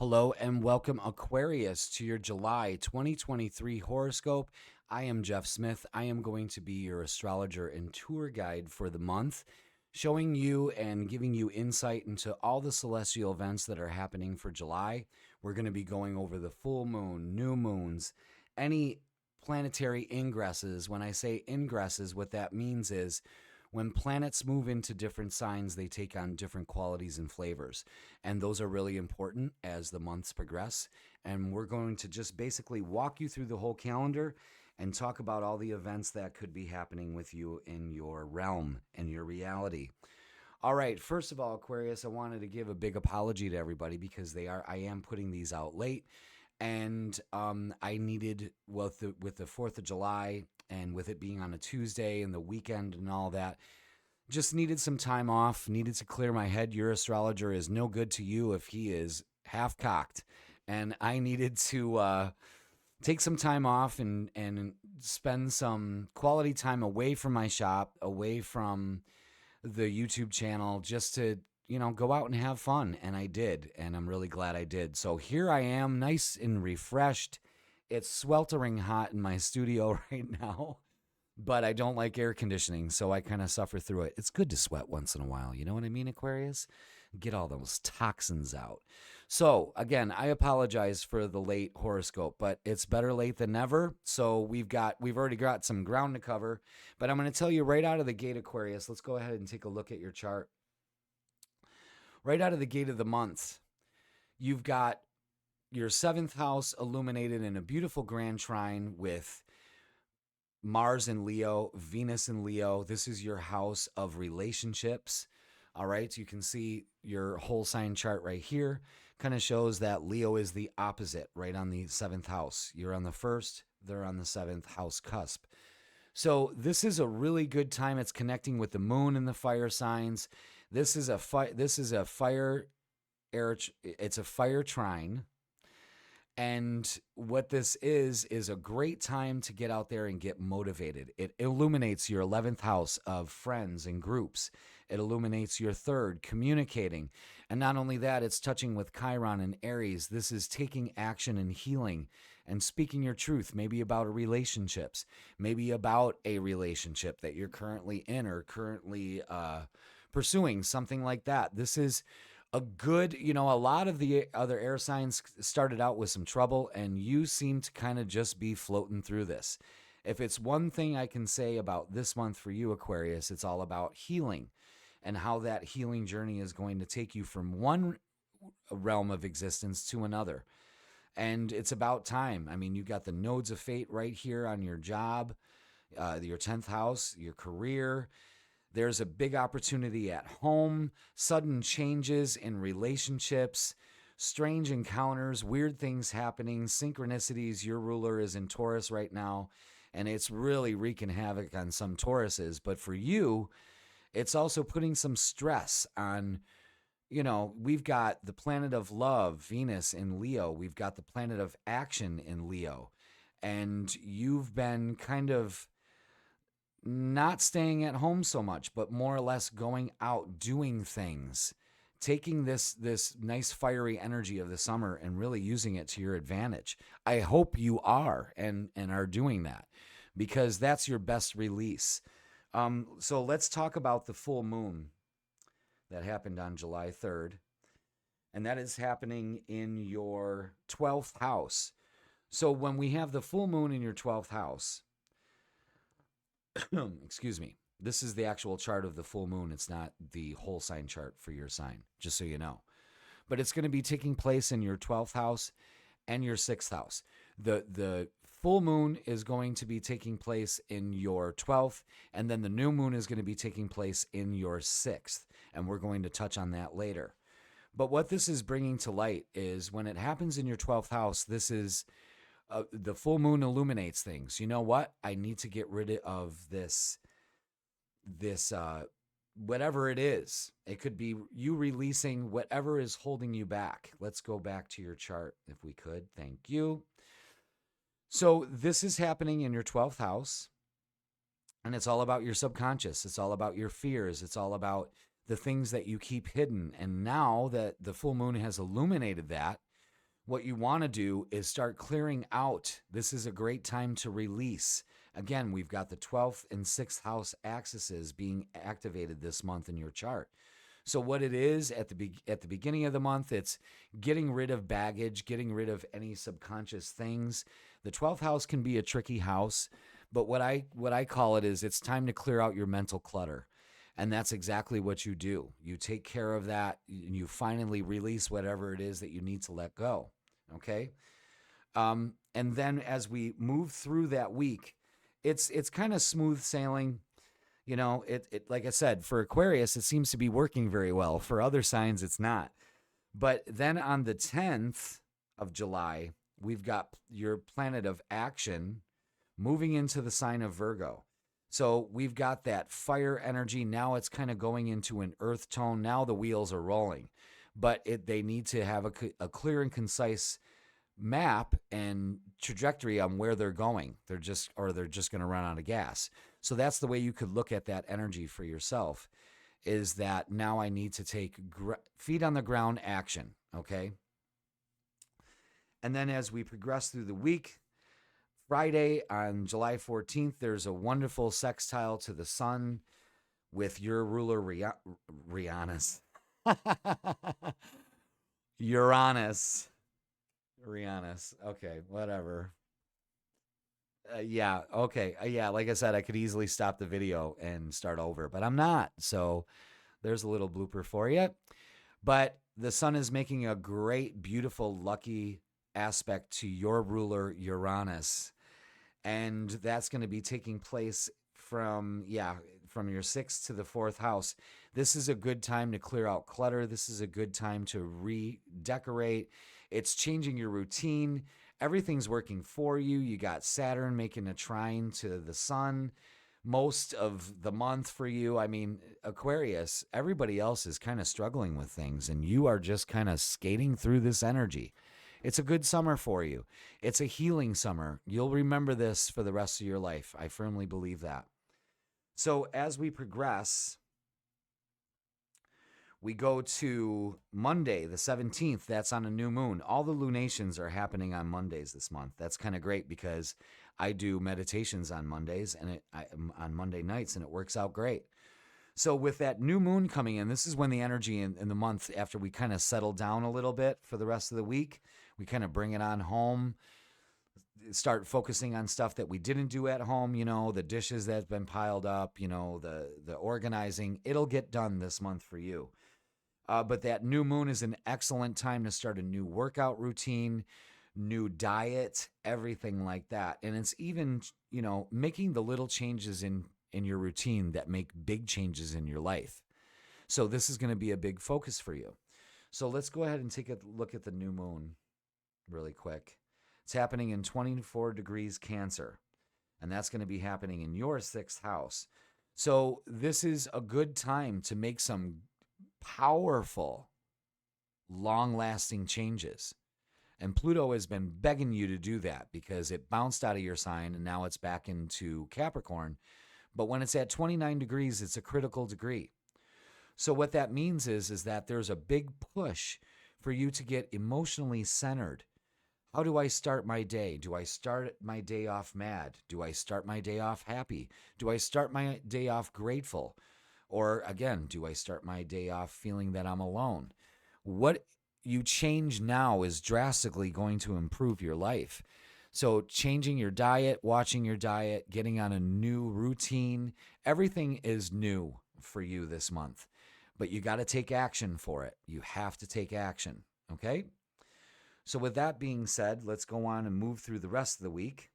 Hello and welcome, Aquarius, to your July 2023 horoscope. I am Jeff Smith. I am going to be your astrologer and tour guide for the month, showing you and giving you insight into all the celestial events that are happening for July. We're going to be going over the full moon, new moons, any planetary ingresses. When I say ingresses, what that means is when planets move into different signs, they take on different qualities and flavors. And those are really important as the months progress. And we're going to just basically walk you through the whole calendar and talk about all the events that could be happening with you in your realm and your reality. All right, first of all, Aquarius, I wanted to give a big apology to everybody because I am putting these out late. And I needed, well, with the 4th of July and with it being on a Tuesday and the weekend and all that, just needed some time off, needed to clear my head. Your astrologer is no good to you if he is half cocked. And I needed to take some time off and spend some quality time away from my shop, away from the YouTube channel, just to, go out and have fun. And I did. And I'm really glad I did. So here I am, nice and refreshed. It's sweltering hot in my studio right now, but I don't like air conditioning, so I kind of suffer through it. It's good to sweat once in a while. You know what I mean, Aquarius? Get all those toxins out. So, again, I apologize for the late horoscope, but it's better late than never. So, we've already got some ground to cover, but I'm going to tell you right out of the gate, Aquarius. Let's go ahead and take a look at your chart. Right out of the gate of the month, you've got your 7th house illuminated in a beautiful grand trine with Mars in Leo, Venus in Leo. This is your house of relationships. All right. You can see your whole sign chart right here. Kind of shows that Leo is the opposite, right on the 7th house. You're on the 1st, they're on the 7th house cusp. So this is a really good time. It's connecting with the moon and the fire signs. This is a fire air. It's a fire trine. And what this is a great time to get out there and get motivated. It illuminates your 11th house of friends and groups. It illuminates your 3rd, communicating. And not only that, it's touching with Chiron and Aries. This is taking action and healing and speaking your truth, maybe about relationships, maybe about a relationship that you're currently in or currently pursuing, something like that. This is a good, a lot of the other air signs started out with some trouble, and you seem to kind of just be floating through this. If it's one thing I can say about this month for you, Aquarius, it's all about healing and how that healing journey is going to take you from one realm of existence to another. And it's about time. I mean, you got the nodes of fate right here on your job, your 10th house, your career. There's a big opportunity at home, sudden changes in relationships, strange encounters, weird things happening, synchronicities. Your ruler is in Taurus right now, and it's really wreaking havoc on some Tauruses. But for you, it's also putting some stress on, we've got the planet of love, Venus in Leo. We've got the planet of action in Leo. And you've been kind of not staying at home so much, but more or less going out, doing things, taking this nice fiery energy of the summer and really using it to your advantage. I hope you are and are doing that, because that's your best release. So let's talk about the full moon that happened on July 3rd, and that is happening in your 12th house. So when we have the full moon in your 12th house, excuse me, this is the actual chart of the full moon. It's not the whole sign chart for your sign, just so you know. But it's going to be taking place in your 12th house and your 6th house. The full moon is going to be taking place in your 12th, and then the new moon is going to be taking place in your 6th. And we're going to touch on that later. But what this is bringing to light is when it happens in your 12th house, this is the full moon illuminates things. You know what? I need to get rid of this whatever it is. It could be you releasing whatever is holding you back. Let's go back to your chart if we could. Thank you. So this is happening in your 12th house, and it's all about your subconscious. It's all about your fears. It's all about the things that you keep hidden. And now that the full moon has illuminated that, what you want to do is start clearing out. This is a great time to release. Again, we've got the 12th and 6th house axes being activated this month in your chart. So what it is at the beginning of the month, it's getting rid of baggage, getting rid of any subconscious things. The 12th house can be a tricky house, but what I call it is it's time to clear out your mental clutter. And that's exactly what you do. You take care of that, and you finally release whatever it is that you need to let go. Okay? And then as we move through that week, it's kind of smooth sailing. You know, it like I said, for Aquarius, it seems to be working very well. For other signs, it's not. But then on the 10th of July, we've got your planet of action moving into the sign of Virgo. So we've got that fire energy. Now it's kind of going into an earth tone. Now the wheels are rolling. But they need to have a clear and concise map and trajectory on where they're going. They're just going to run out of gas. So that's the way you could look at that energy for yourself, is that now I need to take feet on the ground action, okay? And then as we progress through the week, Friday on July 14th, there's a wonderful sextile to the sun with your ruler Uranus. Uranus. Okay, whatever. Yeah, okay. Yeah, like I said, I could easily stop the video and start over, but I'm not. So there's a little blooper for you. But the sun is making a great, beautiful, lucky aspect to your ruler, Uranus. And that's going to be taking place from your 6th to the 4th house. This is a good time to clear out clutter. This is a good time to redecorate. It's changing your routine. Everything's working for you. You got Saturn making a trine to the sun most of the month for you. I mean, Aquarius, everybody else is kind of struggling with things, and you are just kind of skating through this energy. It's a good summer for you. It's a healing summer. You'll remember this for the rest of your life. I firmly believe that. So as we progress, we go to Monday, the 17th. That's on a new moon. All the lunations are happening on Mondays this month. That's kind of great because I do meditations on Mondays and on Monday nights, and it works out great. So with that new moon coming in, this is when the energy in the month, after we kind of settle down a little bit for the rest of the week, we kind of bring it on home, start focusing on stuff that we didn't do at home, you know, the dishes that's been piled up, you know, the organizing. It'll get done this month for you. But that new moon is an excellent time to start a new workout routine, new diet, everything like that. And it's even, you know, making the little changes in your routine that make big changes in your life. So this is going to be a big focus for you. So let's go ahead and take a look at the new moon really quick. It's happening in 24 degrees Cancer, and that's going to be happening in your 6th house. So this is a good time to make some powerful, long-lasting changes. And Pluto has been begging you to do that because it bounced out of your sign and now it's back into Capricorn. But when it's at 29 degrees, it's a critical degree. So what that means is that there's a big push for you to get emotionally centered. How do I start my day? Do I start my day off mad? Do I start my day off happy? Do I start my day off grateful? Or again, do I start my day off feeling that I'm alone? What you change now is drastically going to improve your life. So changing your diet, watching your diet, getting on a new routine, everything is new for you this month. But you got to take action for it. You have to take action, okay? So with that being said, let's go on and move through the rest of the week.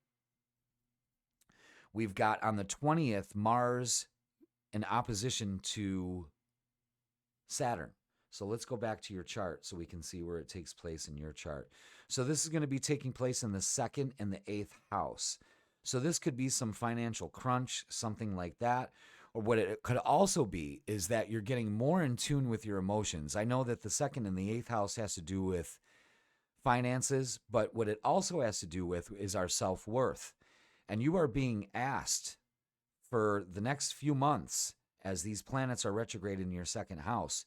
We've got on the 20th, Mars in opposition to Saturn. So let's go back to your chart so we can see where it takes place in your chart. So this is going to be taking place in the 2nd and the 8th house. So this could be some financial crunch, something like that. Or what it could also be is that you're getting more in tune with your emotions. I know that the 2nd and the 8th house has to do with finances, but what it also has to do with is our self-worth. And you are being asked for the next few months, as these planets are retrograde in your 2nd house,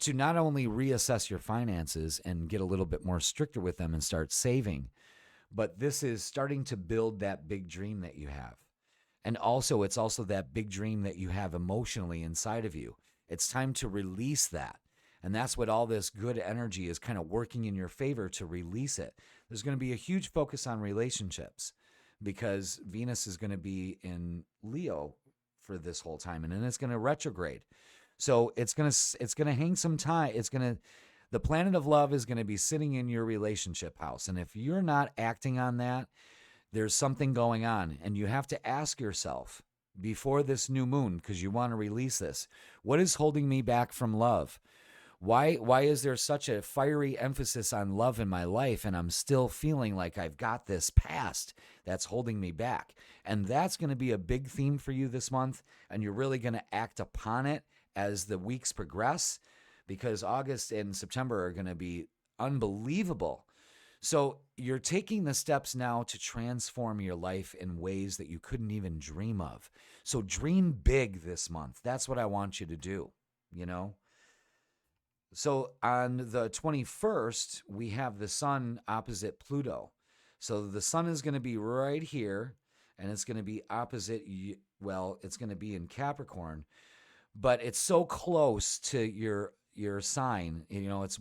to not only reassess your finances and get a little bit more stricter with them and start saving, but this is starting to build that big dream that you have. And also, it's also that big dream that you have emotionally inside of you. It's time to release that. And that's what all this good energy is kind of working in your favor to release it. There's going to be a huge focus on relationships because Venus is going to be in Leo for this whole time, and then it's going to retrograde. So it's going to hang some time. The planet of love is going to be sitting in your relationship house. And if you're not acting on that, there's something going on, and you have to ask yourself before this new moon, because you want to release this, what is holding me back from love? Why is there such a fiery emphasis on love in my life, and I'm still feeling like I've got this past that's holding me back? And that's going to be a big theme for you this month, and you're really going to act upon it as the weeks progress, because August and September are going to be unbelievable. So you're taking the steps now to transform your life in ways that you couldn't even dream of. So dream big this month. That's what I want you to do, you know? So on the 21st, we have the sun opposite Pluto. So the sun is going to be right here, and it's going to be opposite, well, it's going to be in Capricorn, but it's so close to your sign, you know, it's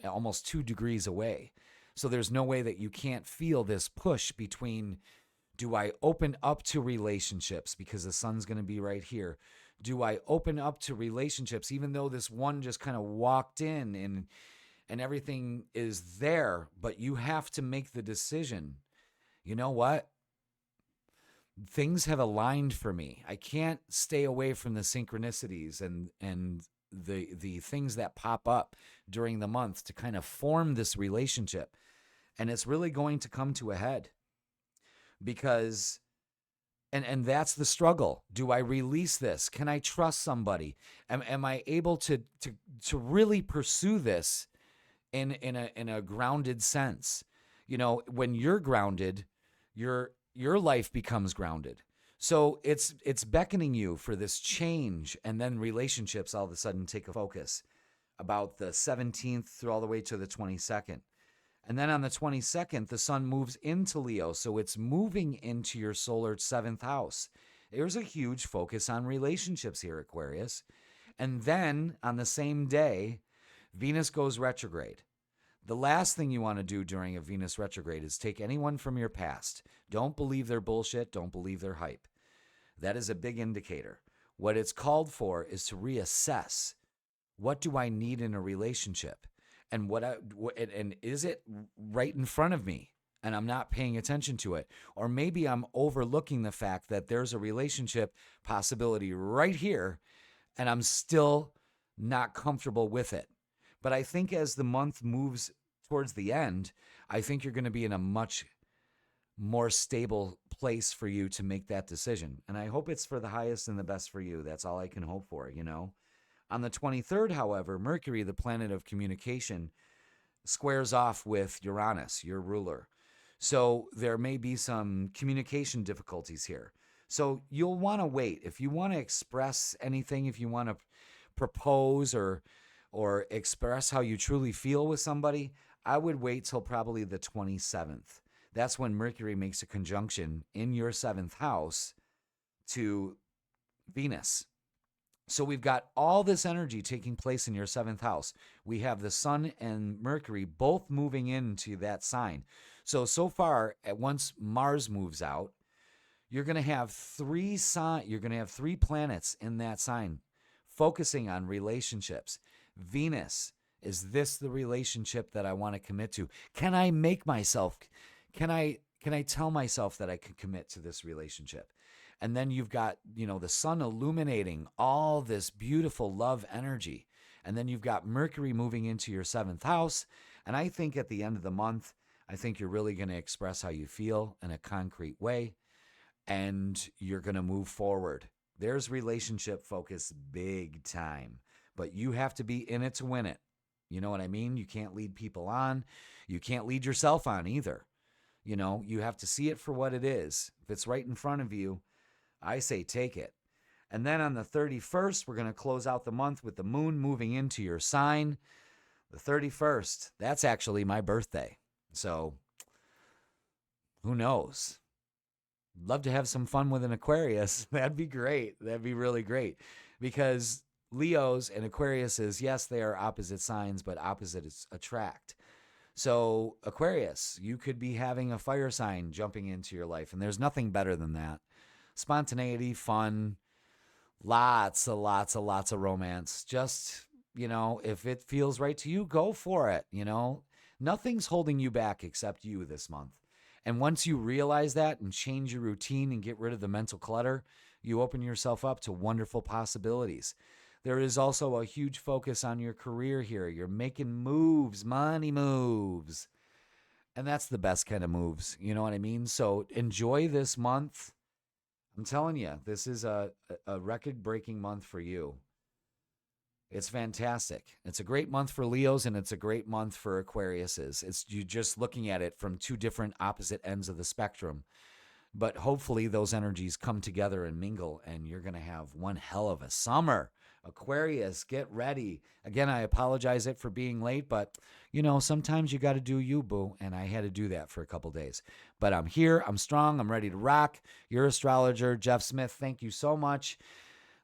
almost 2 degrees away. So there's no way that you can't feel this push between, do I open up to relationships because the sun's going to be right here? Do I open up to relationships even though this one just kind of walked in and everything is there, but you have to make the decision. You know what? Things have aligned for me. I can't stay away from the synchronicities and the things that pop up during the month to kind of form this relationship. And it's really going to come to a head because, and that's the struggle. Do I release this? Can I trust somebody? Am I able to really pursue this in a grounded sense? You know, when you're grounded, your life becomes grounded. So it's beckoning you for this change, and then relationships all of a sudden take a focus about the 17th through all the way to the 22nd. And then on the 22nd, the sun moves into Leo, so it's moving into your solar 7th house. There's a huge focus on relationships here, Aquarius. And then on the same day, Venus goes retrograde. The last thing you want to do during a Venus retrograde is take anyone from your past. Don't believe their bullshit. Don't believe their hype. That is a big indicator. What it's called for is to reassess. What do I need in a relationship? And and is it right in front of me and I'm not paying attention to it? Or maybe I'm overlooking the fact that there's a relationship possibility right here and I'm still not comfortable with it. But I think as the month moves towards the end, I think you're going to be in a much more stable place for you to make that decision. And I hope it's for the highest and the best for you. That's all I can hope for, you know? On the 23rd, however, Mercury, the planet of communication, squares off with Uranus, your ruler. So there may be some communication difficulties here. So you'll want to wait. If you want to express anything, if you want to propose or express how you truly feel with somebody, I would wait till probably the 27th. That's when Mercury makes a conjunction in your 7th house to Venus. So we've got all this energy taking place in your 7th house. We have the sun and Mercury both moving into that sign. So far, once Mars moves out, you're going to have 3 planets in that sign focusing on relationships. Venus, is this the relationship that I want to commit to? Can I tell myself that I can commit to this relationship? And then you've got, the sun illuminating all this beautiful love energy. And then you've got Mercury moving into your 7th house. And I think at the end of the month, I think you're really going to express how you feel in a concrete way. And you're going to move forward. There's relationship focus big time. But you have to be in it to win it. You know what I mean? You can't lead people on. You can't lead yourself on either. You have to see it for what it is. If it's right in front of you, I say take it. And then on the 31st, we're going to close out the month with the moon moving into your sign. The 31st, that's actually my birthday. So who knows? Love to have some fun with an Aquarius. That'd be great. That'd be really great. Because Leos and Aquariuses, yes, they are opposite signs, but opposites attract. So Aquarius, you could be having a fire sign jumping into your life, and there's nothing better than that. Spontaneity, fun, lots of romance. Just, if it feels right to you, go for it. Nothing's holding you back except you this month. And once you realize that and change your routine and get rid of the mental clutter, you open yourself up to wonderful possibilities. There is also a huge focus on your career here. You're making moves, money moves. And that's the best kind of moves. You know what I mean? So enjoy this month. I'm telling you, this is a record-breaking month for you. It's fantastic. It's a great month for Leos, and it's a great month for Aquariuses. It's you just looking at it from two different opposite ends of the spectrum. But hopefully those energies come together and mingle, and you're going to have one hell of a summer. Aquarius, get ready. Again, I apologize for being late, but, sometimes you got to do you, boo, and I had to do that for a couple days. But I'm here. I'm strong. I'm ready to rock. Your astrologer, Jeff Smith. Thank you so much.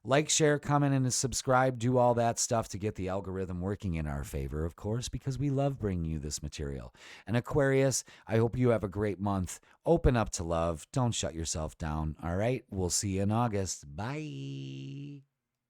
Like, share, comment, and subscribe. Do all that stuff to get the algorithm working in our favor, of course, because we love bringing you this material. And Aquarius, I hope you have a great month. Open up to love. Don't shut yourself down. All right? We'll see you in August. Bye.